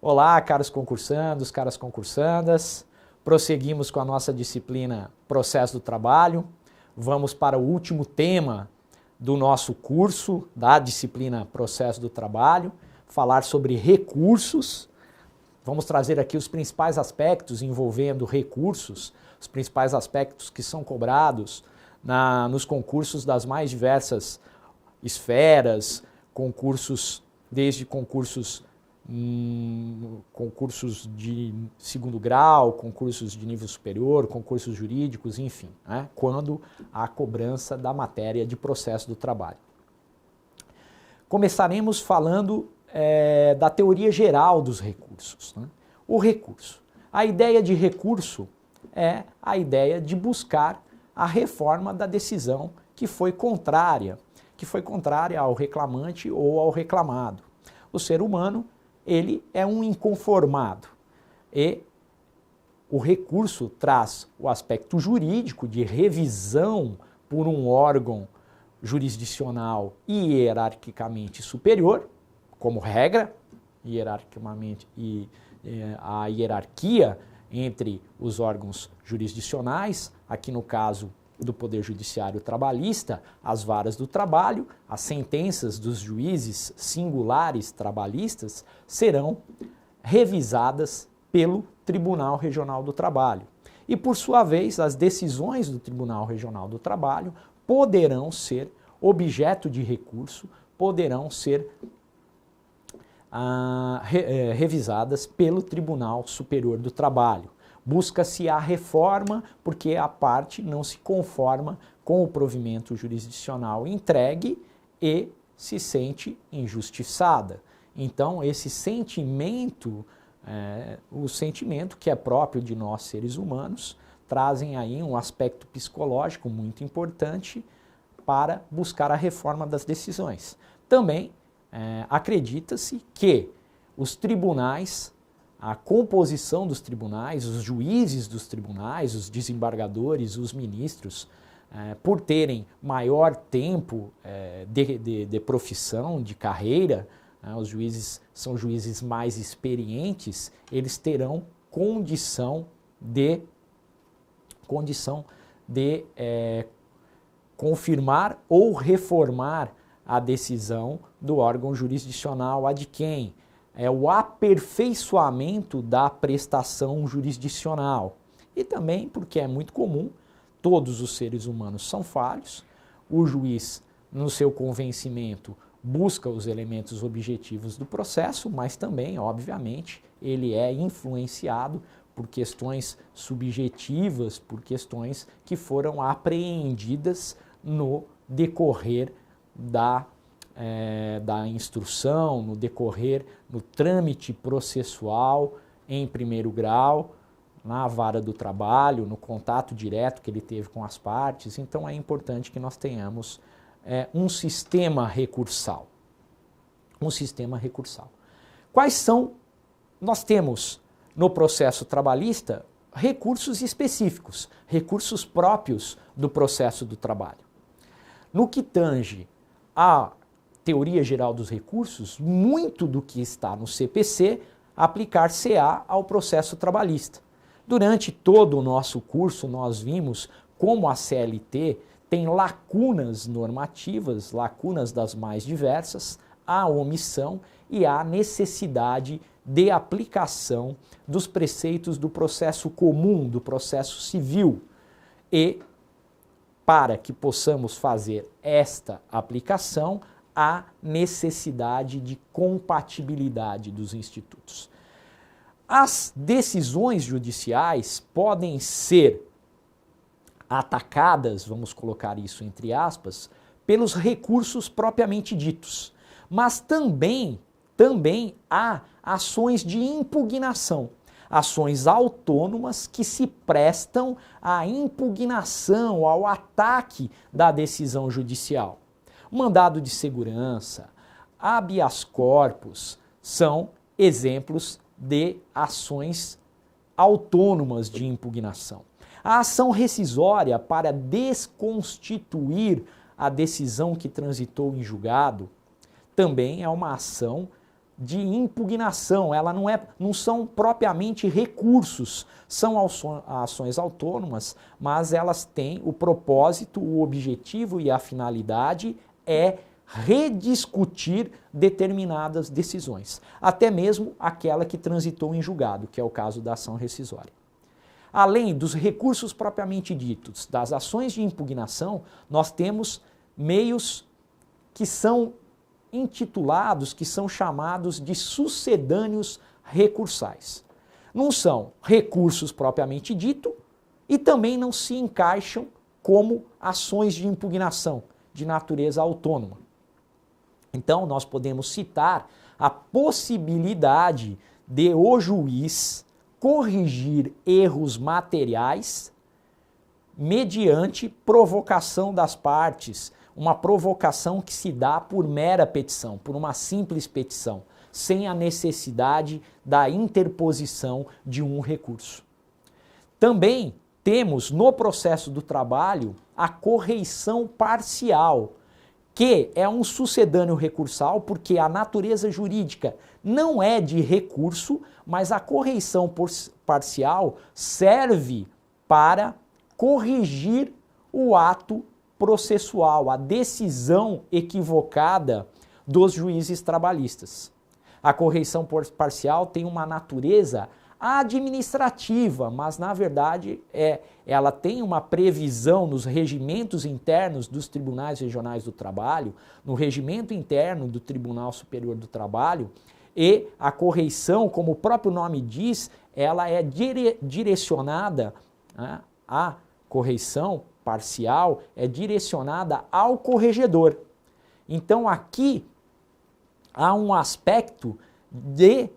Olá, caros concursandos, caras concursandas. Prosseguimos com a nossa disciplina Processo do Trabalho. Vamos para o último tema do nosso curso, da disciplina Processo do Trabalho, falar sobre recursos. Vamos trazer aqui os principais aspectos envolvendo recursos, os principais aspectos que são cobrados nos concursos das mais diversas esferas, concursos, desde concursos de segundo grau, concursos de nível superior, concursos jurídicos, enfim, né, quando há cobrança da matéria de processo do trabalho. Começaremos falando da teoria geral dos recursos, né? O recurso. A ideia de recurso é a ideia de buscar a reforma da decisão que foi contrária ao reclamante ou ao reclamado. O ser humano, ele é um inconformado e o recurso traz o aspecto jurídico de revisão por um órgão jurisdicional e hierarquicamente superior, como regra, hierarquicamente, a hierarquia entre os órgãos jurisdicionais, aqui no caso do Poder Judiciário Trabalhista, as varas do trabalho, as sentenças dos juízes singulares trabalhistas serão revisadas pelo Tribunal Regional do Trabalho. E, por sua vez, as decisões do Tribunal Regional do Trabalho poderão ser objeto de recurso, poderão ser revisadas pelo Tribunal Superior do Trabalho. Busca-se a reforma porque a parte não se conforma com o provimento jurisdicional entregue e se sente injustiçada. Então, esse sentimento, o sentimento que é próprio de nós seres humanos, trazem aí um aspecto psicológico muito importante para buscar a reforma das decisões. Também acredita-se que os tribunais, a composição dos tribunais, os juízes dos tribunais, os desembargadores, os ministros, por terem maior tempo de profissão, de carreira, os juízes são juízes mais experientes, eles terão condição de confirmar ou reformar a decisão do órgão jurisdicional a de quem? É o aperfeiçoamento da prestação jurisdicional. E também porque é muito comum, todos os seres humanos são falhos, o juiz, no seu convencimento, busca os elementos objetivos do processo, mas também, obviamente, ele é influenciado por questões subjetivas, por questões que foram apreendidas no decorrer da instrução, no decorrer, no trâmite processual em primeiro grau, na vara do trabalho, no contato direto que ele teve com as partes. Então é importante que nós tenhamos um sistema recursal. Quais são? Nós temos no processo trabalhista recursos específicos, recursos próprios do processo do trabalho. No que tange a teoria geral dos recursos, muito do que está no CPC aplicar-se-á ao processo trabalhista. Durante todo o nosso curso, nós vimos como a CLT tem lacunas normativas, lacunas das mais diversas, há omissão e há necessidade de aplicação dos preceitos do processo comum, do processo civil. E, para que possamos fazer esta aplicação, há necessidade de compatibilidade dos institutos. As decisões judiciais podem ser atacadas, vamos colocar isso entre aspas, pelos recursos propriamente ditos, mas também há ações de impugnação, ações autônomas que se prestam à impugnação, ao ataque da decisão judicial. Mandado de segurança, habeas corpus são exemplos de ações autônomas de impugnação. A ação rescisória para desconstituir a decisão que transitou em julgado também é uma ação de impugnação, ela não são propriamente recursos, são ações autônomas, mas elas têm o propósito, o objetivo e a finalidade é rediscutir determinadas decisões, até mesmo aquela que transitou em julgado, que é o caso da ação rescisória. Além dos recursos propriamente ditos, das ações de impugnação, nós temos meios que são intitulados, que são chamados de sucedâneos recursais. Não são recursos propriamente dito e também não se encaixam como ações de impugnação de natureza autônoma. Então, nós podemos citar a possibilidade de o juiz corrigir erros materiais mediante provocação das partes, uma provocação que se dá por mera petição, por uma simples petição, sem a necessidade da interposição de um recurso. Também temos no processo do trabalho a correição parcial, que é um sucedâneo recursal, porque a natureza jurídica não é de recurso, mas a correição parcial serve para corrigir o ato processual, a decisão equivocada dos juízes trabalhistas. A correição parcial tem uma natureza administrativa, mas na verdade ela tem uma previsão nos regimentos internos dos tribunais regionais do trabalho, no regimento interno do Tribunal Superior do Trabalho, e a correição, como o próprio nome diz, ela é direcionada, né, a correição parcial é direcionada ao corregedor. Então aqui há um aspecto de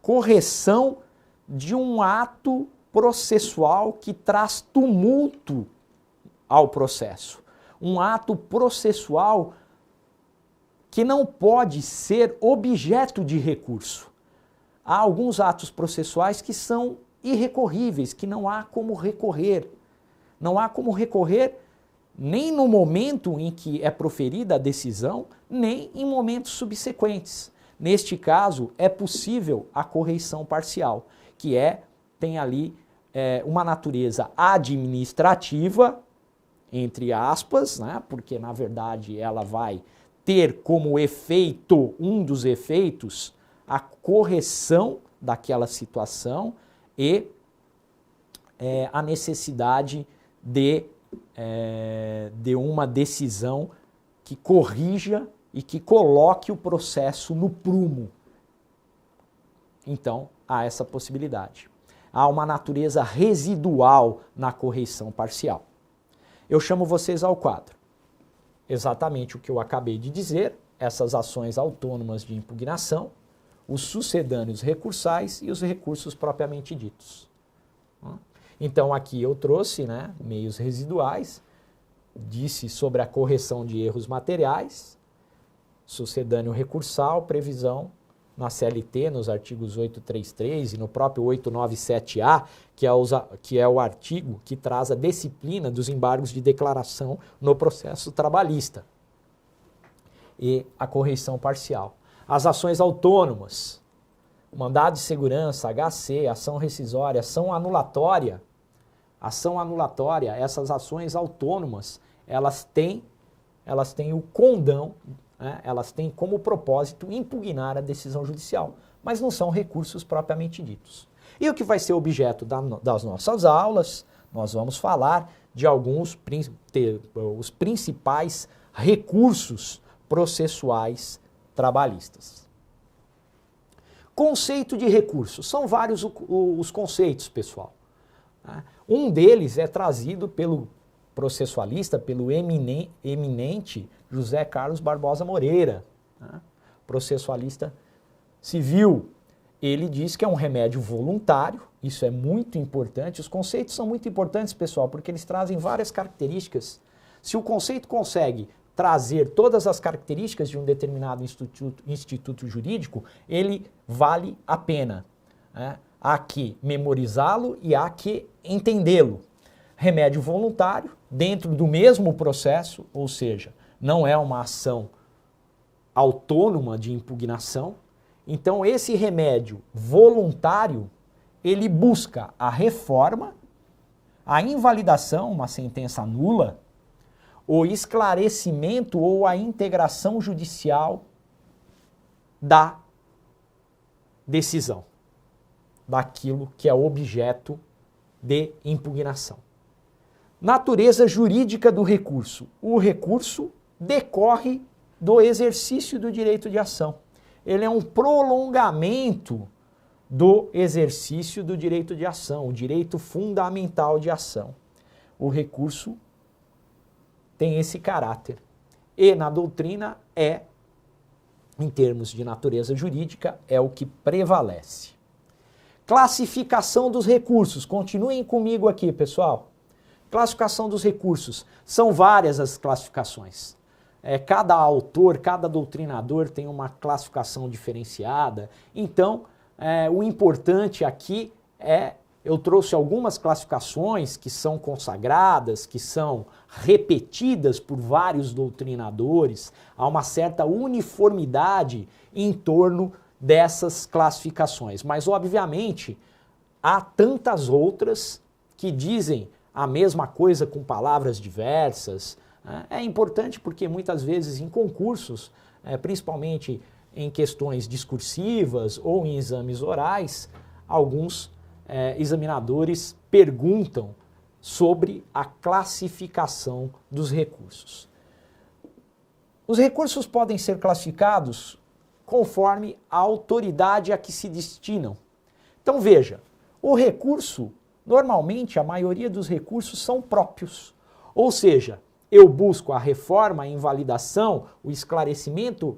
correção de um ato processual que traz tumulto ao processo. Um ato processual que não pode ser objeto de recurso. Há alguns atos processuais que são irrecorríveis, que não há como recorrer. Não há como recorrer nem no momento em que é proferida a decisão, nem em momentos subsequentes. Neste caso, é possível a correição parcial, que tem ali uma natureza administrativa, entre aspas, né, porque na verdade ela vai ter como efeito, um dos efeitos, a correção daquela situação e a necessidade de uma decisão que corrija e que coloque o processo no prumo. Então, há essa possibilidade. Há uma natureza residual na correição parcial. Eu chamo vocês ao quadro. Exatamente o que eu acabei de dizer, essas ações autônomas de impugnação, os sucedâneos recursais e os recursos propriamente ditos. Então aqui eu trouxe, né, meios residuais, disse sobre a correção de erros materiais, sucedâneo recursal, previsão na CLT, nos artigos 833 e no próprio 897A, que é o artigo que traz a disciplina dos embargos de declaração no processo trabalhista. E a correição parcial. As ações autônomas, mandado de segurança, HC, ação rescisória, ação anulatória, essas ações autônomas, elas têm o condão, né, elas têm como propósito impugnar a decisão judicial, mas não são recursos propriamente ditos. E o que vai ser objeto das nossas aulas, nós vamos falar de os principais recursos processuais trabalhistas. Conceito de recurso. São vários os conceitos, pessoal. Um deles é trazido pelo processualista, pelo eminente José Carlos Barbosa Moreira, processualista civil. Ele diz que é um remédio voluntário, isso é muito importante. Os conceitos são muito importantes, pessoal, porque eles trazem várias características. Se o conceito consegue trazer todas as características de um determinado instituto jurídico, ele vale a pena. Há que memorizá-lo e há que entendê-lo. Remédio voluntário, dentro do mesmo processo, ou seja, não é uma ação autônoma de impugnação. Então, esse remédio voluntário, ele busca a reforma, a invalidação, uma sentença nula, o esclarecimento ou a integração judicial da decisão, daquilo que é objeto de impugnação. Natureza jurídica do recurso. O recurso decorre do exercício do direito de ação. Ele é um prolongamento do exercício do direito de ação, o direito fundamental de ação. O recurso tem esse caráter. E na doutrina em termos de natureza jurídica, é o que prevalece. Classificação dos recursos. Continuem comigo aqui, pessoal. Classificação dos recursos. São várias as classificações. Cada autor, cada doutrinador tem uma classificação diferenciada. Então, o importante aqui eu trouxe algumas classificações que são consagradas, que são repetidas por vários doutrinadores. Há uma certa uniformidade em torno dessas classificações. Mas, obviamente, há tantas outras que dizem a mesma coisa com palavras diversas. É importante porque muitas vezes em concursos, principalmente em questões discursivas ou em exames orais, alguns examinadores perguntam sobre a classificação dos recursos. Os recursos podem ser classificados conforme a autoridade a que se destinam. Então veja, o recurso, normalmente a maioria dos recursos são próprios, ou seja, eu busco a reforma, a invalidação, o esclarecimento,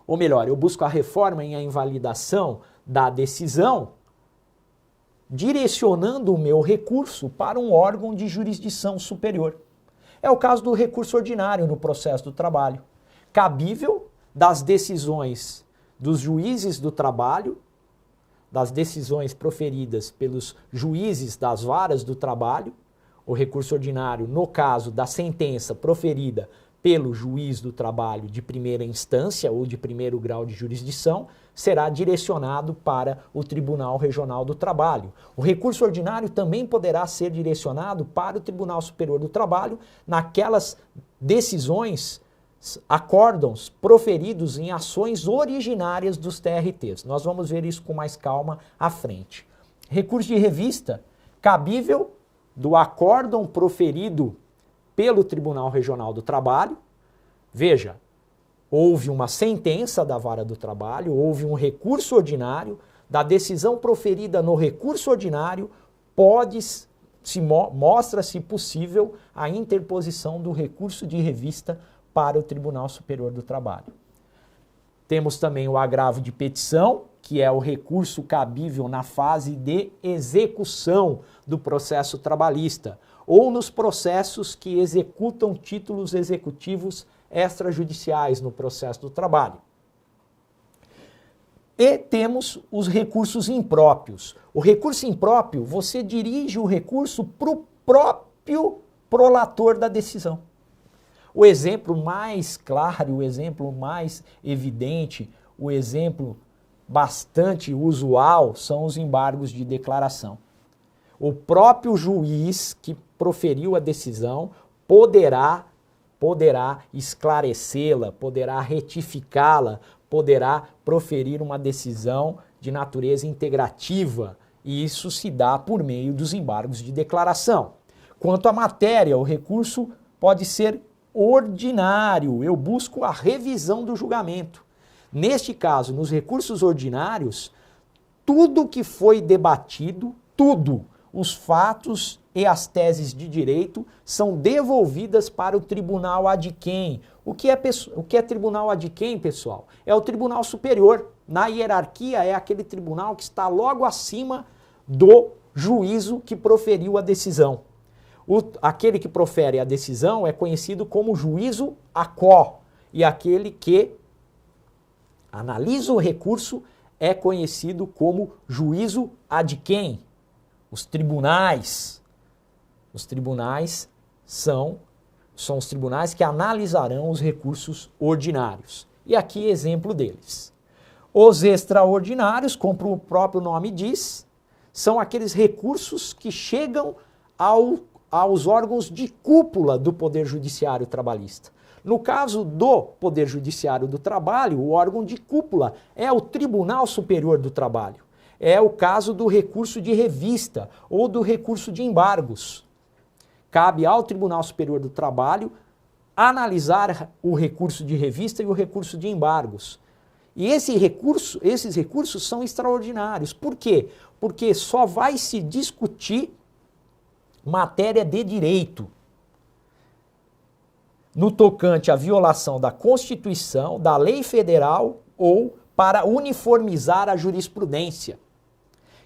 ou melhor, eu busco a reforma e a invalidação da decisão, direcionando o meu recurso para um órgão de jurisdição superior. É o caso do recurso ordinário no processo do trabalho, cabível das decisões dos juízes do trabalho, das decisões proferidas pelos juízes das varas do trabalho. O recurso ordinário, no caso da sentença proferida pelo juiz do trabalho de primeira instância ou de primeiro grau de jurisdição, será direcionado para o Tribunal Regional do Trabalho. O recurso ordinário também poderá ser direcionado para o Tribunal Superior do Trabalho naquelas decisões, acórdãos proferidos em ações originárias dos TRTs. Nós vamos ver isso com mais calma à frente. Recurso de revista, cabível do acórdão proferido pelo Tribunal Regional do Trabalho. Veja, houve uma sentença da vara do trabalho, houve um recurso ordinário, da decisão proferida no recurso ordinário, mostra-se possível a interposição do recurso de revista para o Tribunal Superior do Trabalho. Temos também o agravo de petição, que é o recurso cabível na fase de execução do processo trabalhista, ou nos processos que executam títulos executivos extrajudiciais no processo do trabalho. E temos os recursos impróprios. O recurso impróprio, você dirige o recurso para o próprio prolator da decisão. O exemplo mais claro, o exemplo mais evidente, o exemplo bastante usual são os embargos de declaração. O próprio juiz que proferiu a decisão poderá esclarecê-la, poderá retificá-la, poderá proferir uma decisão de natureza integrativa, e isso se dá por meio dos embargos de declaração. Quanto à matéria, o recurso pode ser ordinário, eu busco a revisão do julgamento. Neste caso, nos recursos ordinários, tudo que foi debatido, os fatos e as teses de direito são devolvidas para o tribunal ad quem. O que é tribunal ad quem, pessoal? É o tribunal superior. Na hierarquia é aquele tribunal que está logo acima do juízo que proferiu a decisão. Aquele que profere a decisão é conhecido como juízo a quo, e aquele que analisa o recurso é conhecido como juízo ad quem. Os tribunais são São os tribunais que analisarão os recursos ordinários. E aqui exemplo deles. Os extraordinários, como o próprio nome diz, são aqueles recursos que chegam aos órgãos de cúpula do Poder Judiciário Trabalhista. No caso do Poder Judiciário do Trabalho, o órgão de cúpula é o Tribunal Superior do Trabalho. É o caso do recurso de revista ou do recurso de embargos. Cabe ao Tribunal Superior do Trabalho analisar o recurso de revista e o recurso de embargos. E esses recursos são extraordinários. Por quê? Porque só vai se discutir matéria de direito no tocante à violação da Constituição, da lei federal ou para uniformizar a jurisprudência.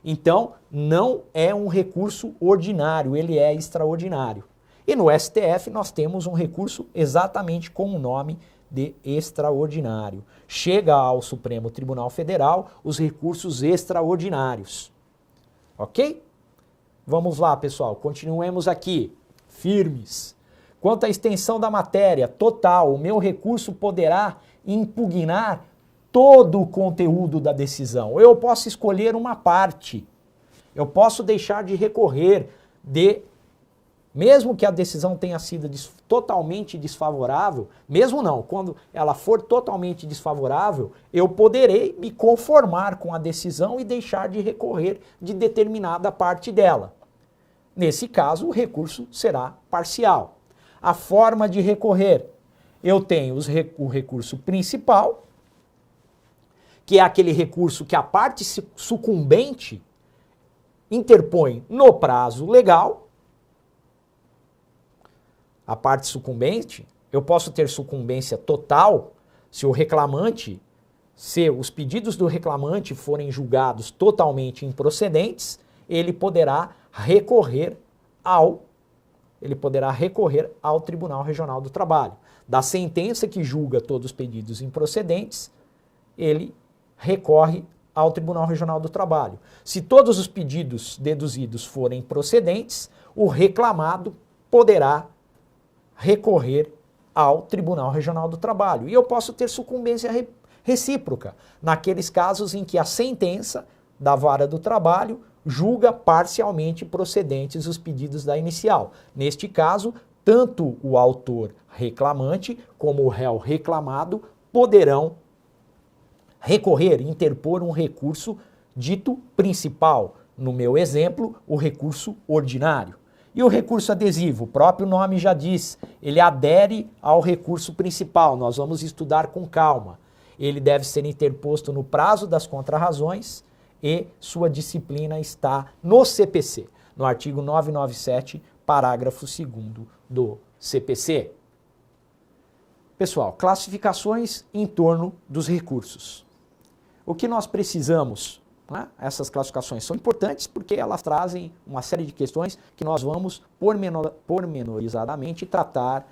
Então, não é um recurso ordinário, ele é extraordinário. E no STF nós temos um recurso exatamente com o nome de extraordinário. Chega ao Supremo Tribunal Federal os recursos extraordinários. Ok? Vamos lá, pessoal, continuemos aqui, firmes. Quanto à extensão da matéria total, o meu recurso poderá impugnar todo o conteúdo da decisão. Eu posso escolher uma parte. Eu posso deixar de recorrer mesmo que a decisão tenha sido totalmente desfavorável, mesmo não, quando ela for totalmente desfavorável, eu poderei me conformar com a decisão e deixar de recorrer de determinada parte dela. Nesse caso, o recurso será parcial. A forma de recorrer, eu tenho o recurso principal, que é aquele recurso que a parte sucumbente interpõe no prazo legal. A parte sucumbente, eu posso ter sucumbência total se os pedidos do reclamante forem julgados totalmente improcedentes, ele poderá recorrer ao Tribunal Regional do Trabalho. Da sentença que julga todos os pedidos improcedentes, ele recorre ao Tribunal Regional do Trabalho. Se todos os pedidos deduzidos forem procedentes, o reclamado poderá recorrer ao Tribunal Regional do Trabalho. E eu posso ter sucumbência recíproca, naqueles casos em que a sentença da Vara do Trabalho julga parcialmente procedentes os pedidos da inicial. Neste caso, tanto o autor reclamante como o réu reclamado poderão recorrer, interpor um recurso dito principal. No meu exemplo, o recurso ordinário. E o recurso adesivo, o próprio nome já diz, ele adere ao recurso principal, nós vamos estudar com calma. Ele deve ser interposto no prazo das contrarrazões e sua disciplina está no CPC, no artigo 997, parágrafo 2º do CPC. Pessoal, classificações em torno dos recursos. O que nós precisamos? Essas classificações são importantes porque elas trazem uma série de questões que nós vamos pormenorizadamente tratar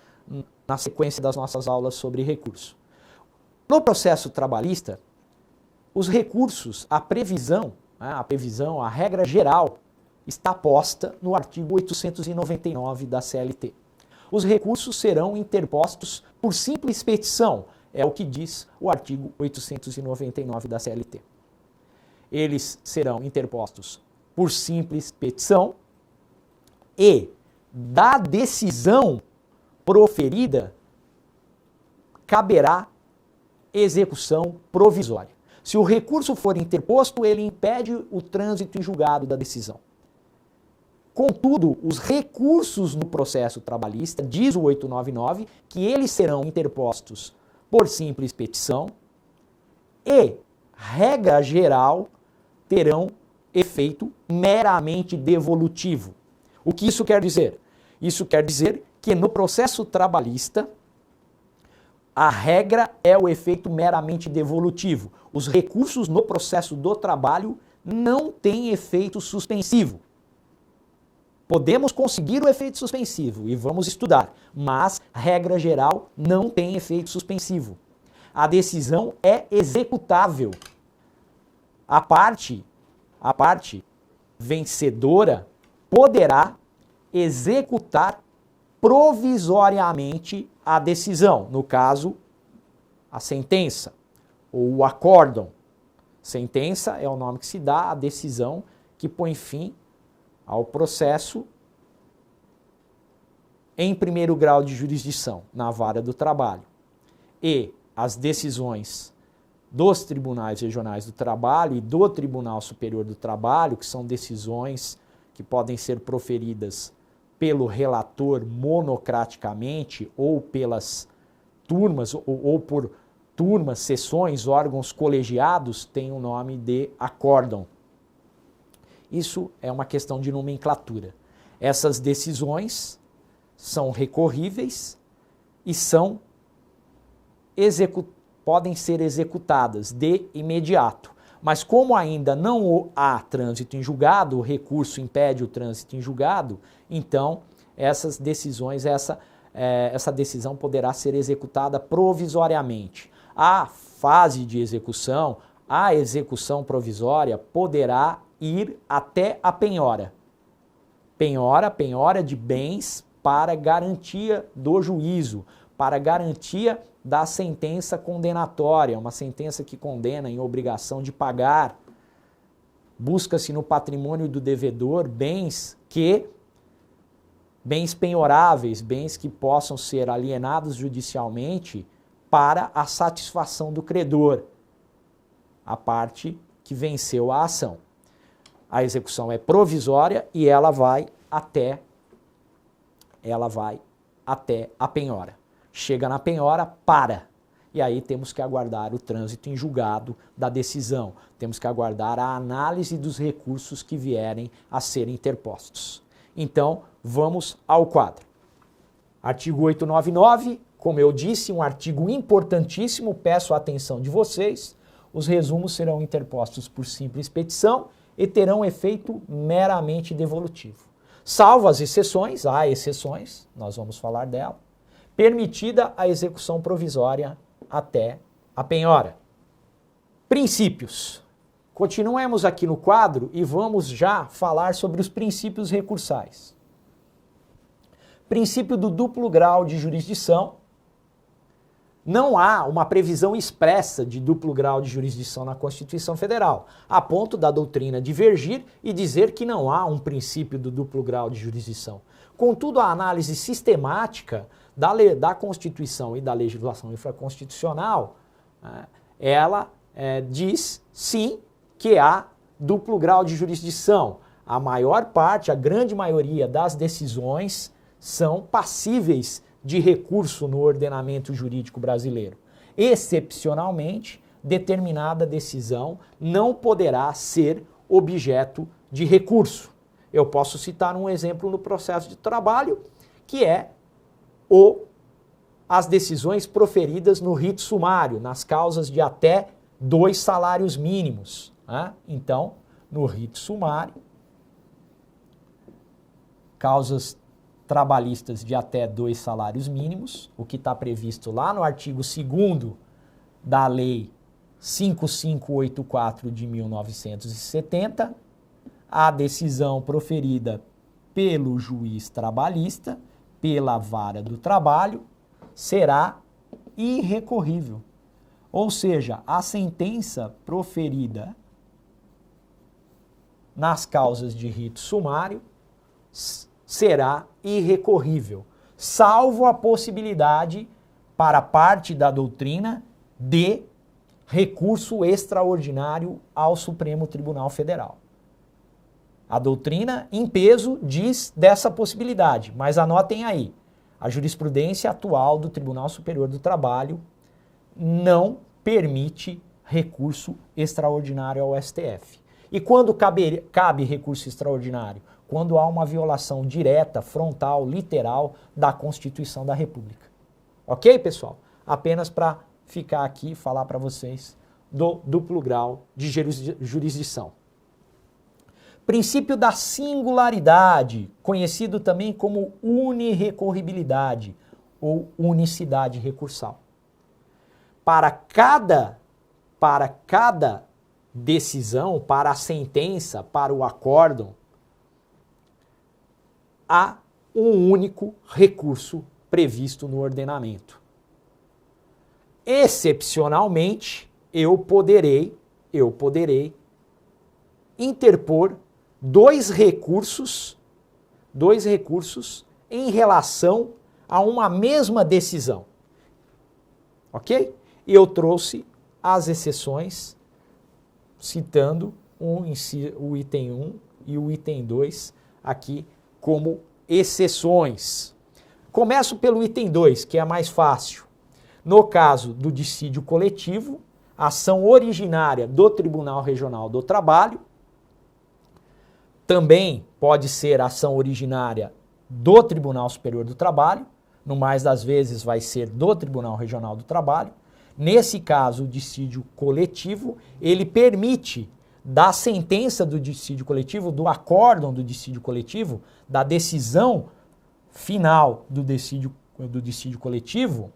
na sequência das nossas aulas sobre recurso. No processo trabalhista, os recursos, a previsão, a regra geral, está posta no artigo 899 da CLT. Os recursos serão interpostos por simples petição, é o que diz o artigo 899 da CLT. Eles serão interpostos por simples petição e da decisão proferida caberá execução provisória. Se o recurso for interposto, ele impede o trânsito em julgado da decisão. Contudo, os recursos no processo trabalhista, diz o 899, que eles serão interpostos por simples petição e, regra geral, terão efeito meramente devolutivo. O que isso quer dizer? Isso quer dizer que no processo trabalhista, a regra é o efeito meramente devolutivo. Os recursos no processo do trabalho não têm efeito suspensivo. Podemos conseguir o efeito suspensivo e vamos estudar, mas, regra geral, não tem efeito suspensivo. A decisão é executável. A parte vencedora poderá executar provisoriamente a decisão, no caso, a sentença ou o acórdão. Sentença é o nome que se dá à decisão que põe fim ao processo em primeiro grau de jurisdição, na vara do trabalho. E as decisões dos tribunais regionais do trabalho e do Tribunal Superior do Trabalho, que são decisões que podem ser proferidas pelo relator monocraticamente ou pelas turmas ou por turmas, sessões, órgãos colegiados, tem o nome de acórdão. Isso é uma questão de nomenclatura. Essas decisões são recorríveis e podem ser executadas de imediato. Mas como ainda não há trânsito em julgado, o recurso impede o trânsito em julgado, então essas decisões, essa decisão poderá ser executada provisoriamente. A fase de execução, a execução provisória poderá ir até a penhora. Penhora de bens para garantia do juízo, para garantia da sentença condenatória, uma sentença que condena em obrigação de pagar. Busca-se no patrimônio do devedor bens penhoráveis, bens que possam ser alienados judicialmente para a satisfação do credor, a parte que venceu a ação. A execução é provisória e ela vai até a penhora. Chega na penhora, para. E aí temos que aguardar o trânsito em julgado da decisão. Temos que aguardar a análise dos recursos que vierem a ser interpostos. Então, vamos ao quadro. Artigo 899, como eu disse, um artigo importantíssimo, peço a atenção de vocês. Os resumos serão interpostos por simples petição e terão efeito meramente devolutivo. Salvo as exceções, há exceções, nós vamos falar dela, permitida a execução provisória até a penhora. Princípios. Continuemos aqui no quadro e vamos já falar sobre os princípios recursais. Princípio do duplo grau de jurisdição. Não há uma previsão expressa de duplo grau de jurisdição na Constituição Federal, a ponto da doutrina divergir e dizer que não há um princípio do duplo grau de jurisdição. Contudo, a análise sistemática da Constituição e da legislação infraconstitucional, ela diz sim que há duplo grau de jurisdição. A maior parte, a grande maioria das decisões são passíveis de recurso no ordenamento jurídico brasileiro. Excepcionalmente, determinada decisão não poderá ser objeto de recurso. Eu posso citar um exemplo no processo de trabalho, que é as decisões proferidas no rito sumário, nas causas de até 2 salários mínimos. Então, no rito sumário, causas trabalhistas de até 2 salários mínimos, o que está previsto lá no artigo 2º da Lei 5584 de 1970, a decisão proferida pelo juiz trabalhista, pela vara do trabalho, será irrecorrível. Ou seja, a sentença proferida nas causas de rito sumário será irrecorrível, salvo a possibilidade para parte da doutrina de recurso extraordinário ao Supremo Tribunal Federal. A doutrina, em peso, diz dessa possibilidade, mas anotem aí, a jurisprudência atual do Tribunal Superior do Trabalho não permite recurso extraordinário ao STF. E quando cabe recurso extraordinário? Quando há uma violação direta, frontal, literal da Constituição da República. Ok, pessoal? Apenas para ficar aqui e falar para vocês do duplo grau de jurisdição. Princípio da singularidade, conhecido também como unirrecorribilidade ou unicidade recursal. Para cada decisão, para a sentença, para o acórdão, há um único recurso previsto no ordenamento. Excepcionalmente, eu poderei interpor dois recursos em relação a uma mesma decisão. Ok? E eu trouxe as exceções, citando o item 1 e o item 2 aqui como exceções. Começo pelo item 2, que é mais fácil. No caso do dissídio coletivo, ação originária do Tribunal Regional do Trabalho, também pode ser ação originária do Tribunal Superior do Trabalho, no mais das vezes vai ser do Tribunal Regional do Trabalho. Nesse caso, o dissídio coletivo, ele permite da sentença do dissídio coletivo, do acórdão do dissídio coletivo, da decisão final do dissídio coletivo,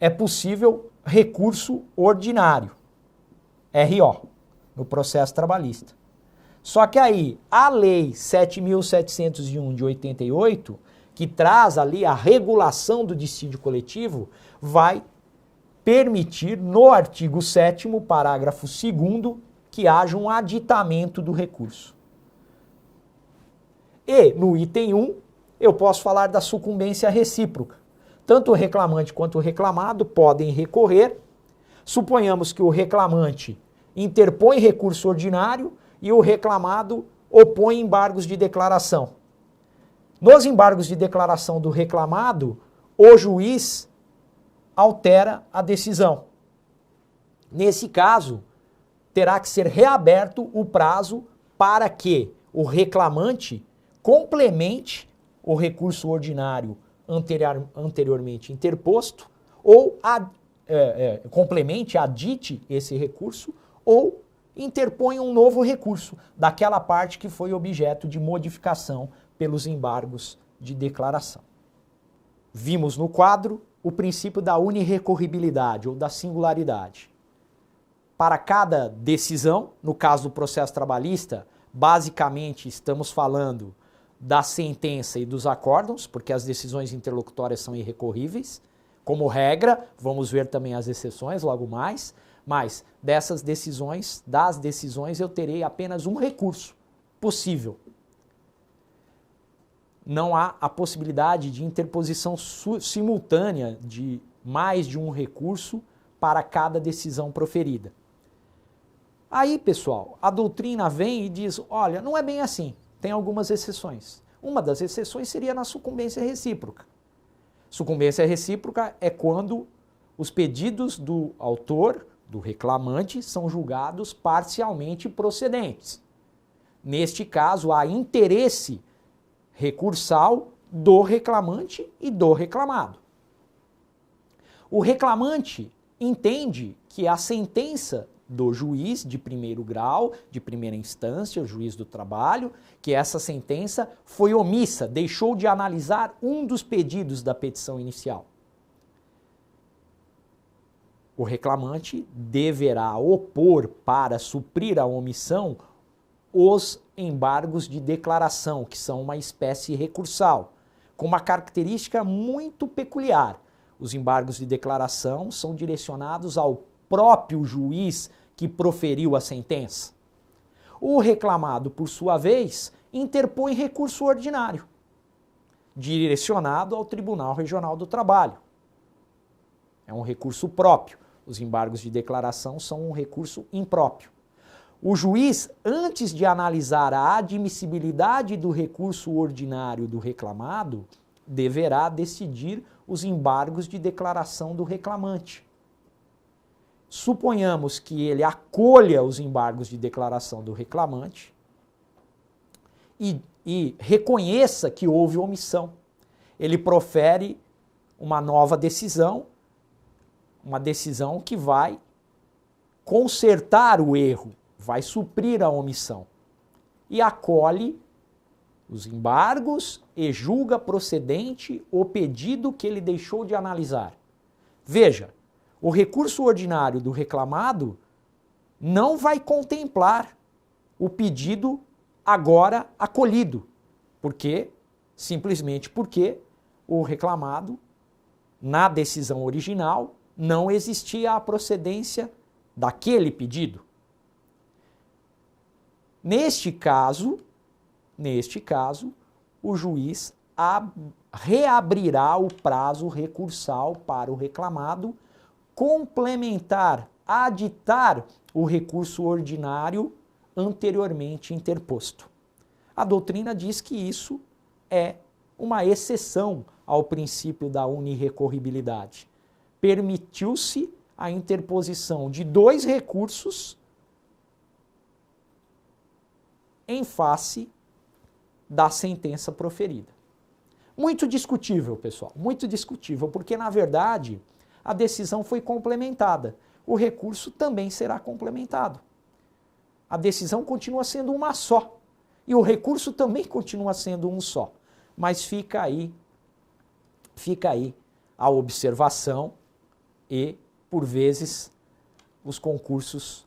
é possível recurso ordinário, RO, no processo trabalhista. Só que aí, a Lei 7.701 de 88, que traz ali a regulação do dissídio coletivo, vai permitir, no artigo 7º, parágrafo 2º, que haja um aditamento do recurso. E, no item 1, eu posso falar da sucumbência recíproca. Tanto o reclamante quanto o reclamado podem recorrer. Suponhamos que o reclamante interpõe recurso ordinário e o reclamado opõe embargos de declaração. Nos embargos de declaração do reclamado, o juiz altera a decisão. Nesse caso, terá que ser reaberto o prazo para que o reclamante complemente o recurso ordinário anteriormente interposto, ou complemente, adite esse recurso, ou interpõe um novo recurso daquela parte que foi objeto de modificação pelos embargos de declaração. Vimos no quadro o princípio da unirrecorribilidade ou da singularidade. Para cada decisão, no caso do processo trabalhista, basicamente estamos falando da sentença e dos acórdãos, porque as decisões interlocutórias são irrecorríveis. Como regra, vamos ver também as exceções logo mais, mas das decisões eu terei apenas um recurso possível. Não há a possibilidade de interposição simultânea de mais de um recurso para cada decisão proferida. Aí, pessoal, a doutrina vem e diz, olha, não é bem assim, tem algumas exceções. Uma das exceções seria na sucumbência recíproca. Sucumbência recíproca é quando os pedidos do autor, do reclamante, são julgados parcialmente procedentes. Neste caso, há interesse recursal do reclamante e do reclamado. O reclamante entende que a sentença do juiz de primeiro grau, de primeira instância, o juiz do trabalho, que essa sentença foi omissa, deixou de analisar um dos pedidos da petição inicial. O reclamante deverá opor para suprir a omissão os embargos de declaração, que são uma espécie recursal, com uma característica muito peculiar. Os embargos de declaração são direcionados ao próprio juiz que proferiu a sentença. O reclamado, por sua vez, interpõe recurso ordinário, direcionado ao Tribunal Regional do Trabalho. É um recurso próprio. Os embargos de declaração são um recurso impróprio. O juiz, antes de analisar a admissibilidade do recurso ordinário do reclamado, deverá decidir os embargos de declaração do reclamante. Suponhamos que ele acolha os embargos de declaração do reclamante e reconheça que houve omissão. Ele profere uma nova decisão, uma decisão que vai consertar o erro, vai suprir a omissão. E acolhe os embargos e julga procedente o pedido que ele deixou de analisar. Veja, o recurso ordinário do reclamado não vai contemplar o pedido agora acolhido, porque simplesmente porque o reclamado, na decisão original, não existia a procedência daquele pedido. Neste caso, o juiz reabrirá o prazo recursal para o reclamado complementar, aditar o recurso ordinário anteriormente interposto. A doutrina diz que isso é uma exceção ao princípio da unirrecorribilidade. Permitiu-se a interposição de 2 recursos em face da sentença proferida. Muito discutível, pessoal, muito discutível, porque na verdade a decisão foi complementada. O recurso também será complementado. A decisão continua sendo uma só. E o recurso também continua sendo um só. Mas fica aí a observação e, por vezes, os concursos,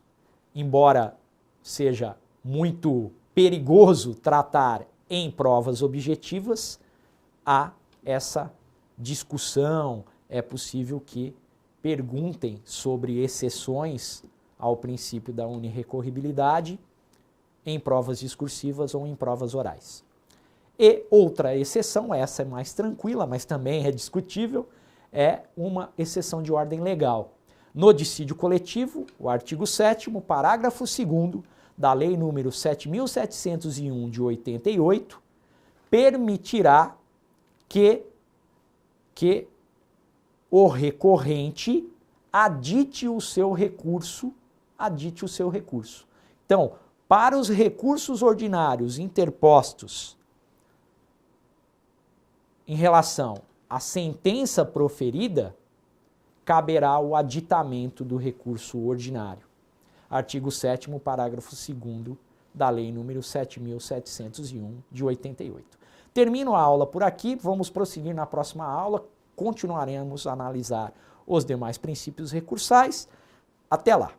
embora seja muito perigoso tratar em provas objetivas, há essa discussão, é possível que perguntem sobre exceções ao princípio da unirrecorribilidade em provas discursivas ou em provas orais. E outra exceção, essa é mais tranquila, mas também é discutível, é uma exceção de ordem legal. No dissídio coletivo, o artigo 7º, parágrafo 2º da Lei número 7.701 de 88, permitirá que o recorrente adite o seu recurso. Então, para os recursos ordinários interpostos em relação à sentença proferida, caberá o aditamento do recurso ordinário. Artigo 7º, parágrafo 2º da Lei número 7.701 de 88. Termino a aula por aqui, vamos prosseguir na próxima aula, continuaremos a analisar os demais princípios recursais. Até lá!